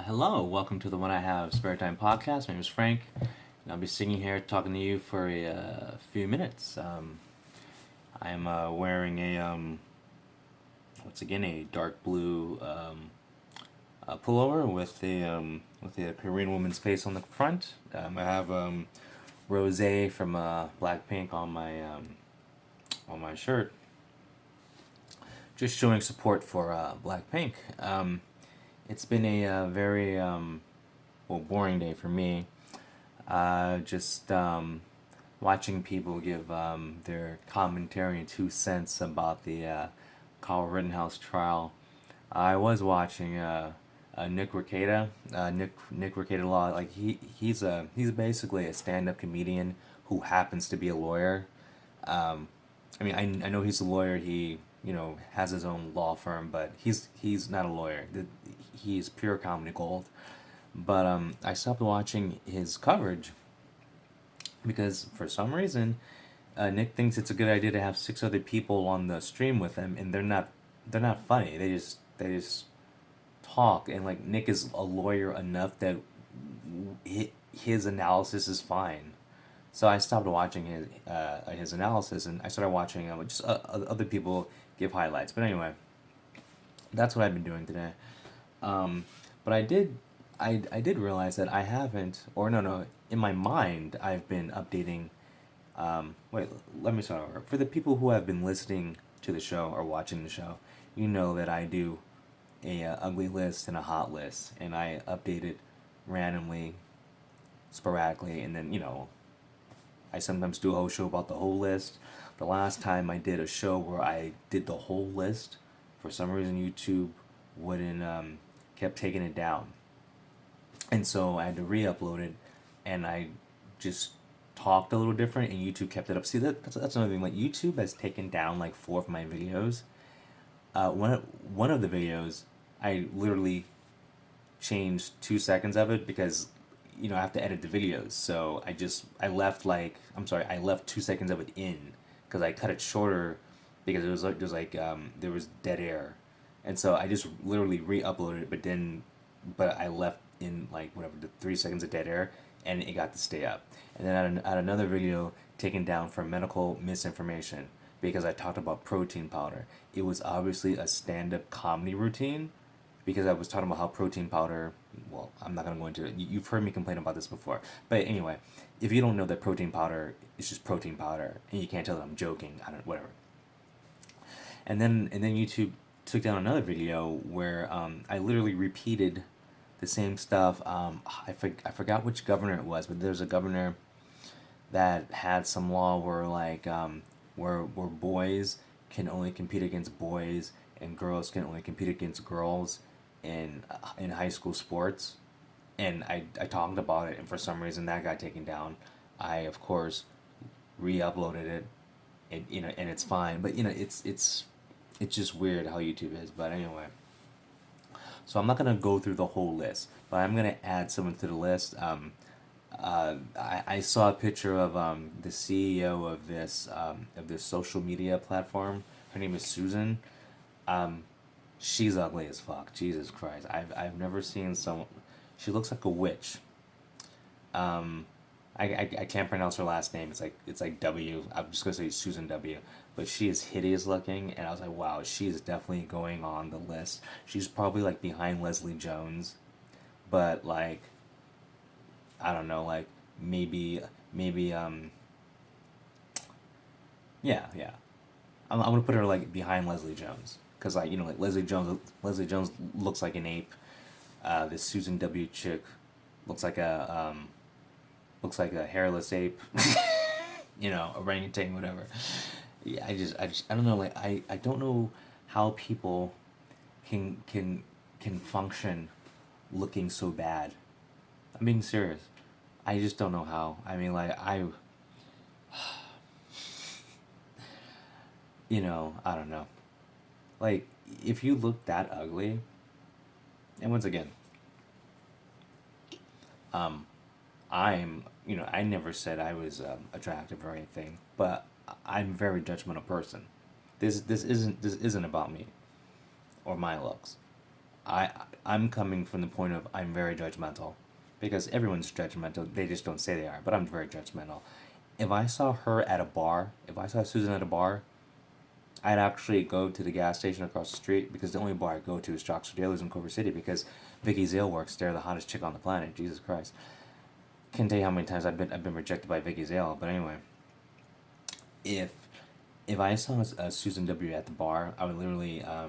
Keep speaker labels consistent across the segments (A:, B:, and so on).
A: Hello, welcome to the When I Have Spare Time podcast. My name is Frank, and I'll be sitting here talking to you for a few minutes. I'm wearing once again, a dark blue pullover with a Korean woman's face on the front. I have Rose from Blackpink on my shirt, just showing support for Blackpink. It's been a very boring day for me. Just watching people give their commentary and 2 cents about the Kyle Rittenhouse trial. I was watching Nick Rekieta. Nick Rekieta Law. Like he's basically a stand up comedian who happens to be a lawyer. I know he's a lawyer. He has his own law firm, but he's not a lawyer. He's pure comedy gold. But I stopped watching his coverage because for some reason, Nick thinks it's a good idea to have six other people on the stream with him, and they're not funny. They just talk, and like Nick is a lawyer enough that his analysis is fine. So I stopped watching his analysis, and I started watching just other people give highlights. But anyway, that's what I've been doing today. But I did realize that I haven't, or no, in my mind, I've been updating. Wait, let me start over. For the people who have been listening to the show or watching the show, you know that I do a ugly list and a hot list, and I update it randomly, sporadically, and then I sometimes do a whole show about the whole list. The last time I did a show where I did the whole list, for some reason YouTube wouldn't kept taking it down, and so I had to re-upload it, and I just talked a little different, and YouTube kept it up. See, that's another thing. Like YouTube has taken down like four of my videos. One of the videos, I literally changed 2 seconds of it because I have to edit the videos. So I left 2 seconds of it in because I cut it shorter because there was dead air, and so I just literally re-uploaded it. But I left in like whatever the 3 seconds of dead air, and it got to stay up. And then I had another video taken down for medical misinformation because I talked about protein powder. It was obviously a stand-up comedy routine because I was talking about how protein powder. Well, I'm not gonna go into it. You've heard me complain about this before, but anyway, if you don't know that protein powder is just protein powder, and you can't tell that I'm joking, I don't whatever. And then YouTube took down another video where I literally repeated the same stuff. I forgot which governor it was, but there's a governor that had some law where where boys can only compete against boys and girls can only compete against girls in high school sports. And I talked about it, and for some reason that got taken down. I of course re-uploaded it, and it's fine. But it's just weird how YouTube is. But anyway, so I'm not gonna go through the whole list, but I'm gonna add someone to the list. I saw a picture of the CEO of this social media platform. Her name is Susan. She's ugly as fuck. Jesus Christ. I've never seen someone. She looks like a witch. I can't pronounce her last name. It's like W. I'm just gonna say Susan W. But she is hideous looking, and I was like, wow, she is definitely going on the list. She's probably like behind Leslie Jones, but like I don't know, like maybe yeah. I'm gonna put her like behind Leslie Jones because like Leslie Jones looks like an ape. This Susan W. chick looks like a hairless ape, orangutan, whatever. Yeah, I don't know. Like I don't know how people can function looking so bad. I'm being serious. I just don't know how. I mean, like I don't know. Like if you look that ugly, and once again, um, I never said I was attractive or anything, but I'm a very judgmental person. This isn't about me or my looks. I'm coming from the point of I'm very judgmental, because everyone's judgmental. They just don't say they are, but I'm very judgmental. If I saw her at a bar, if I saw Susan at a bar, I'd actually go to the gas station across the street, because the only bar I go to is Jock's Dealers in Culver City, because Vicky Zale works there, the hottest chick on the planet. Jesus Christ. Can't tell you how many times I've been rejected by Vicky Zale. But anyway, if if I saw Susan W at the bar, I would literally I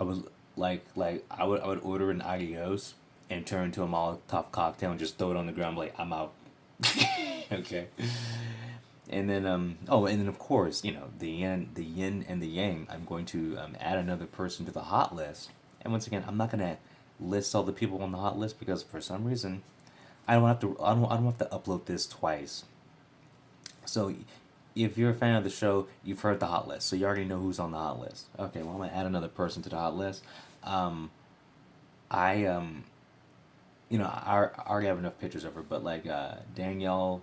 A: would I would order an adios and turn into a Molotov cocktail and just throw it on the ground like I'm out. Okay. And then and then of course, the yin and the yang. I'm going to add another person to the hot list. And once again, I'm not gonna list all the people on the hot list, because for some reason I don't have to upload this twice. So if you're a fan of the show, you've heard the hot list, so you already know who's on the hot list. Okay, well, I'm gonna add another person to the hot list. Um, I I already have enough pictures of her, but like Danielle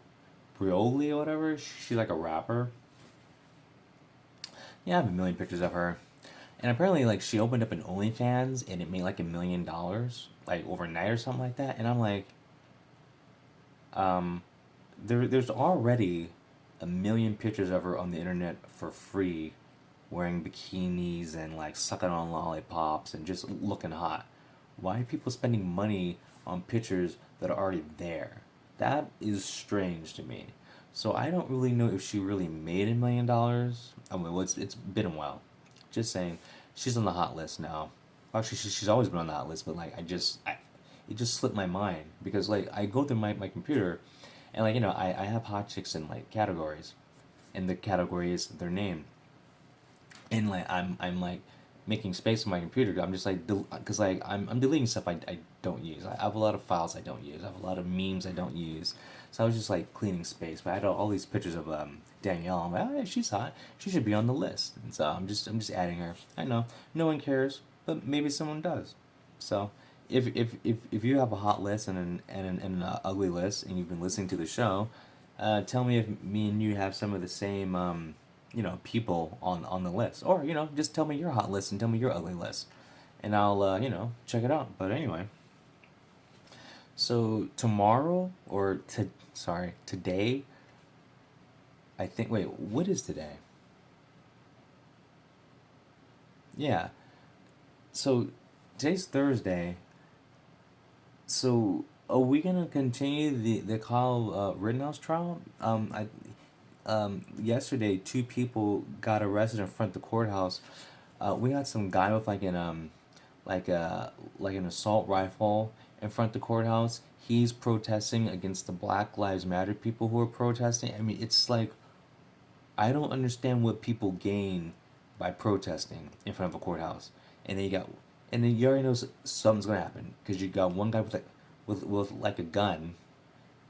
A: Brioli or whatever, she's like a rapper. Yeah, I have a million pictures of her, and apparently like she opened up an OnlyFans and it made like $1 million like overnight or something like that, and I'm like, um, there's already a million pictures of her on the internet for free, wearing bikinis and like sucking on lollipops and just looking hot. Why are people spending money on pictures that are already there? That is strange to me. So I don't really know if she really made $1 million. I mean, well, it's been a while. Just saying, she's on the hot list now. Actually, she's always been on the hot list, but like it just slipped my mind, because like I go through my computer, and like I have hot chicks in like categories, and the category is their name, and like I'm like making space on my computer. I'm just like because like I'm deleting stuff I don't use. I have a lot of files I don't use. I have a lot of memes I don't use. So I was just like cleaning space. But I had all these pictures of Danielle. I'm like, oh yeah, she's hot. She should be on the list. And so I'm just adding her. I know no one cares, but maybe someone does. So if you have a hot list and an ugly list, and you've been listening to the show, tell me if me and you have some of the same people on the list, or just tell me your hot list and tell me your ugly list, and I'll check it out. But anyway, so tomorrow or to sorry today, I think, wait, what is today? Yeah, so today's Thursday. So are we gonna continue the Kyle Rittenhouse trial? Yesterday, two people got arrested in front of the courthouse. We had some guy with like a like an assault rifle in front of the courthouse. He's protesting against the Black Lives Matter people who are protesting. I mean, it's like I don't understand what people gain by protesting in front of a courthouse. And then you got, and then you already know something's gonna happen, because you got one guy with like with like a gun,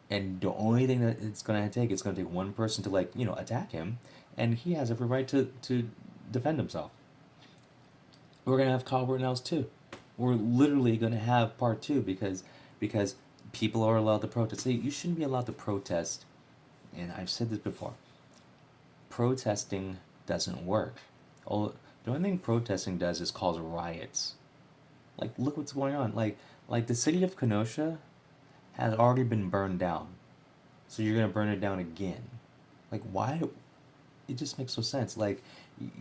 A: and the only thing that it's gonna take one person to like attack him, and he has every right to defend himself. We're gonna have Kyle Rittenhouse too. We're literally gonna have part two, because people are allowed to protest. See, you shouldn't be allowed to protest, and I've said this before. Protesting doesn't work. All the only thing protesting does is cause riots. Like, look what's going on. Like the city of Kenosha has already been burned down, so you're gonna burn it down again. Like, why? It just makes no sense. Like,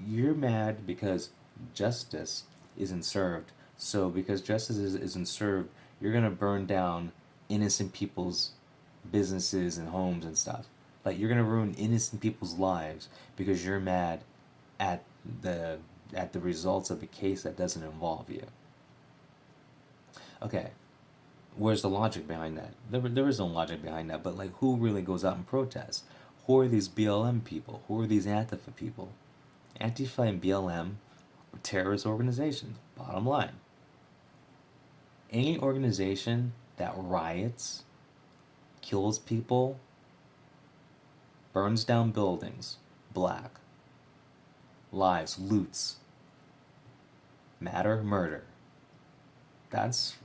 A: you're mad because justice isn't served. So because isn't served, you're gonna burn down innocent people's businesses and homes and stuff. Like, you're gonna ruin innocent people's lives because you're mad at the at the results of a case that doesn't involve you. Okay, where's the logic behind that? There is no logic behind that, but like, who really goes out and protests? Who are these BLM people? Who are these Antifa people? Antifa and BLM are terrorist organizations, bottom line. Any organization that riots, kills people, burns down buildings, black, lives, loots, matter, murder. That's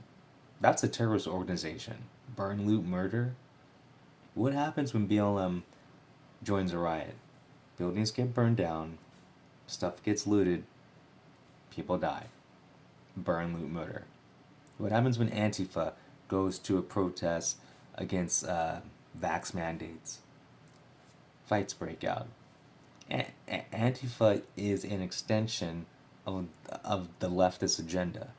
A: that's a terrorist organization. Burn, loot, murder. What happens when BLM joins a riot? Buildings get burned down, stuff gets looted, people die. burn, loot, murder. What happens when Antifa goes to a protest against vax mandates? Fights break out. Antifa is an extension of the leftist agenda.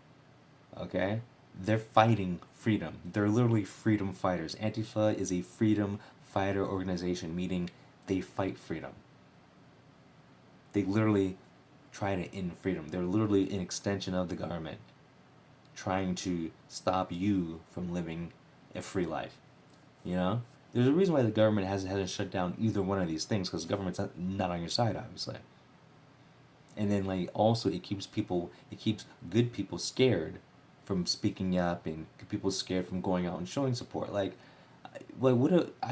A: Okay? They're fighting freedom. They're literally freedom fighters. Antifa is a freedom fighter organization, meaning they fight freedom. They literally try to end freedom. They're literally an extension of the government, trying to stop you from living a free life. You know? There's a reason why the government hasn't shut down either one of these things, because the government's not on your side, obviously. And then like also it keeps good people scared from speaking up, and people scared from going out and showing support. I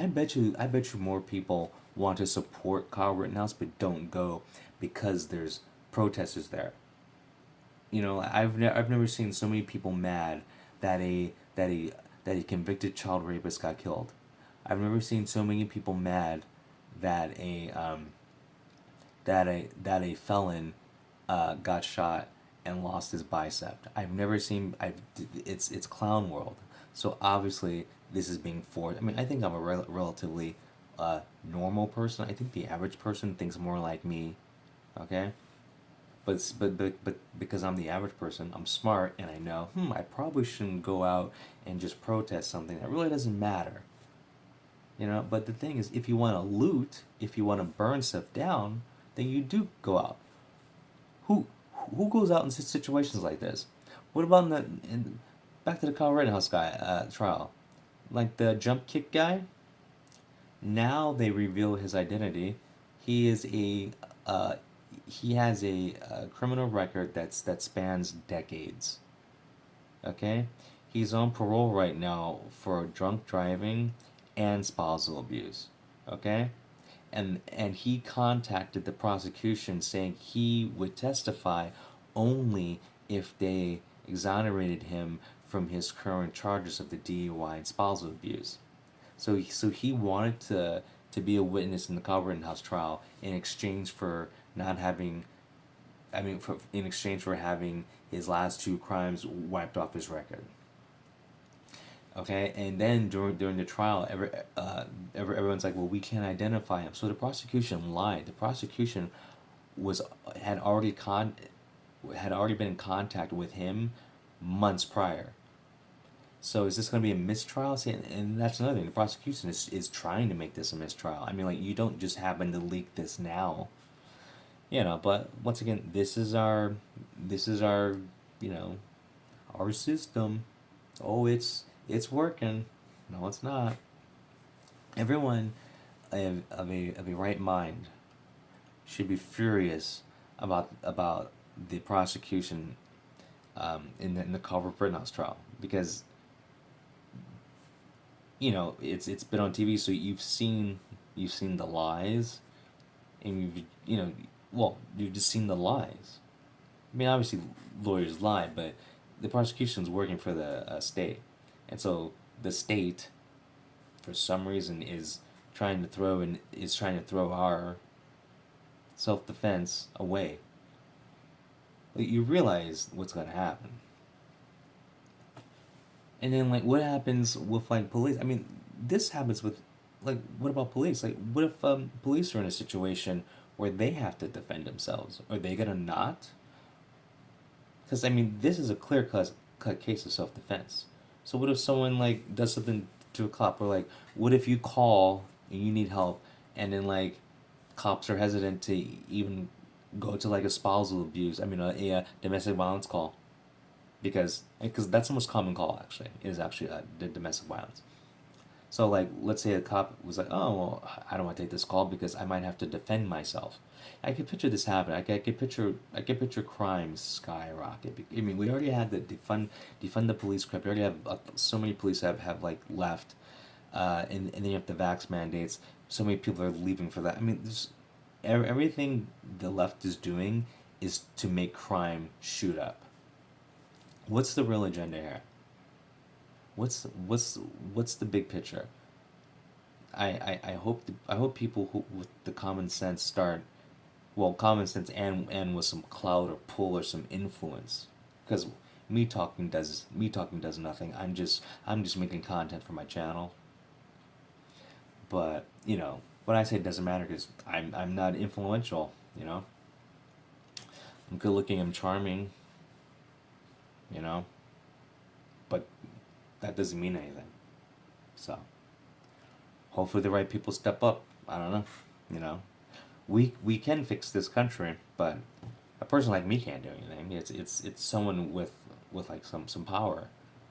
A: bet you more people want to support Kyle Rittenhouse but don't go because there's protesters there. You know, I've never seen so many people mad that a convicted child rapist got killed. I've never seen so many people mad that a felon got shot and lost his bicep. I've never seen. It's clown world. So obviously this is being forced. I mean, I think I'm a relatively normal person. I think the average person thinks more like me. Okay. But because I'm the average person, I'm smart and I know, I probably shouldn't go out and just protest something that really doesn't matter. You know, but the thing is, if you want to loot, if you want to burn stuff down, then you do go out. Who who goes out in situations like this? What about back to the Kyle Rittenhouse guy trial, like the jump kick guy? Now they reveal his identity. He is a he has a criminal record that spans decades. Okay, he's on parole right now for drunk driving and spousal abuse. Okay, and he contacted the prosecution saying he would testify only if they exonerated him from his current charges of the DUI and spousal abuse. So he wanted to be a witness in the Kyle Rittenhouse trial in exchange for not having, in exchange for having his last two crimes wiped off his record. Okay, and then during the trial, everyone's like, well, we can't identify him. So the prosecution lied. The prosecution was had already had already been in contact with him months prior. So is this going to be a mistrial? See, and that's another thing. The prosecution is trying to make this a mistrial. I mean, like, you don't just happen to leak this now, you know. But once again, this is our, you know, our system. Oh, it's working. No, it's not. Everyone of a right mind should be furious about the prosecution in the Kyle Rittenhouse trial, because you know it's been on TV, so you've seen the lies, and you've just seen the lies. I mean, obviously lawyers lie, but the prosecution's working for the state, and so the state, for some reason, is trying to throw our self defense away. Like, you realize what's gonna happen. And then, like, what happens with, like, police? I mean, this happens with, like, what about police? Like, what if police are in a situation where they have to defend themselves? Are they gonna not? Because, I mean, this is a cut case of self defense. So, what if someone, like, does something to a cop? Or, like, what if you call and you need help, and then, like, cops are hesitant to even go to, like, a spousal abuse, a domestic violence call? Because that's the most common call, actually, is actually the domestic violence. So, like, let's say a cop was like, oh, well, I don't want to take this call because I might have to defend myself. I could picture this happen. I could picture crime skyrocket. I mean, we already had the defund the police crap. We already have so many police have like left, and then you have the vax mandates. So many people are leaving for that. I mean, everything the left is doing is to make crime shoot up. What's the real agenda here? What's the big picture? I hope people who with the common sense start, well, common sense and with some clout or pull or some influence, because Me talking does nothing. I'm just making content for my channel. But when I say it doesn't matter, because I'm not influential. I'm good looking. I'm charming. You know, but that doesn't mean anything. So hopefully the right people step up. I don't know. You know, we can fix this country, but a person like me can't do anything. It's someone with like some power.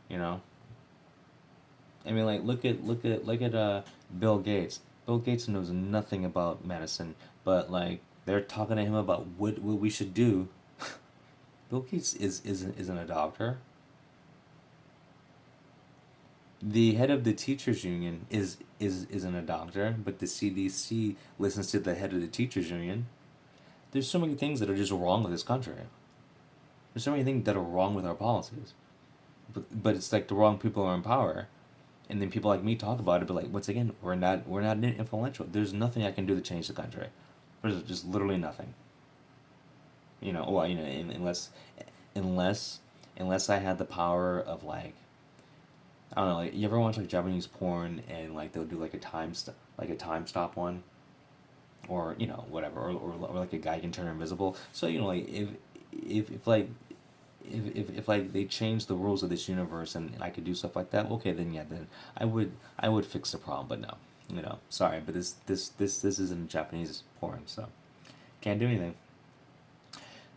A: You know. I mean, like look at Bill Gates. Bill Gates knows nothing about medicine, but like they're talking to him about what we should do. Bill Gates isn't a doctor. The head of the teachers union isn't a doctor, but the CDC listens to the head of the teachers union. There's so many things that are just wrong with this country. There's so many things that are wrong with our policies. But it's like the wrong people are in power, and then people like me talk about it. But like once again, we're not influential. There's nothing I can do to change the country. There's just literally nothing. Well, unless unless I had the power of like I don't know, like you ever watch like Japanese porn and like they'll do like like a time stop one, or whatever, or like a guy can turn invisible. So like if like if like they change the rules of this universe and I could do stuff like that, okay, then yeah, then I would fix the problem. But no, sorry, but this isn't Japanese porn, so can't do anything.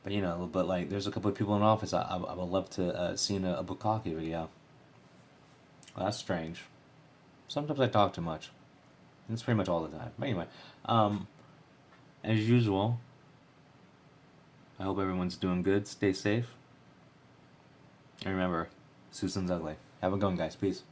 A: But like there's a couple of people in office I would love to see in a bukkake video. Well, that's strange. Sometimes I talk too much. It's pretty much all the time. But anyway, um, as usual, I hope everyone's doing good. Stay safe. And remember, Susan's ugly. Have a good one, guys. Peace.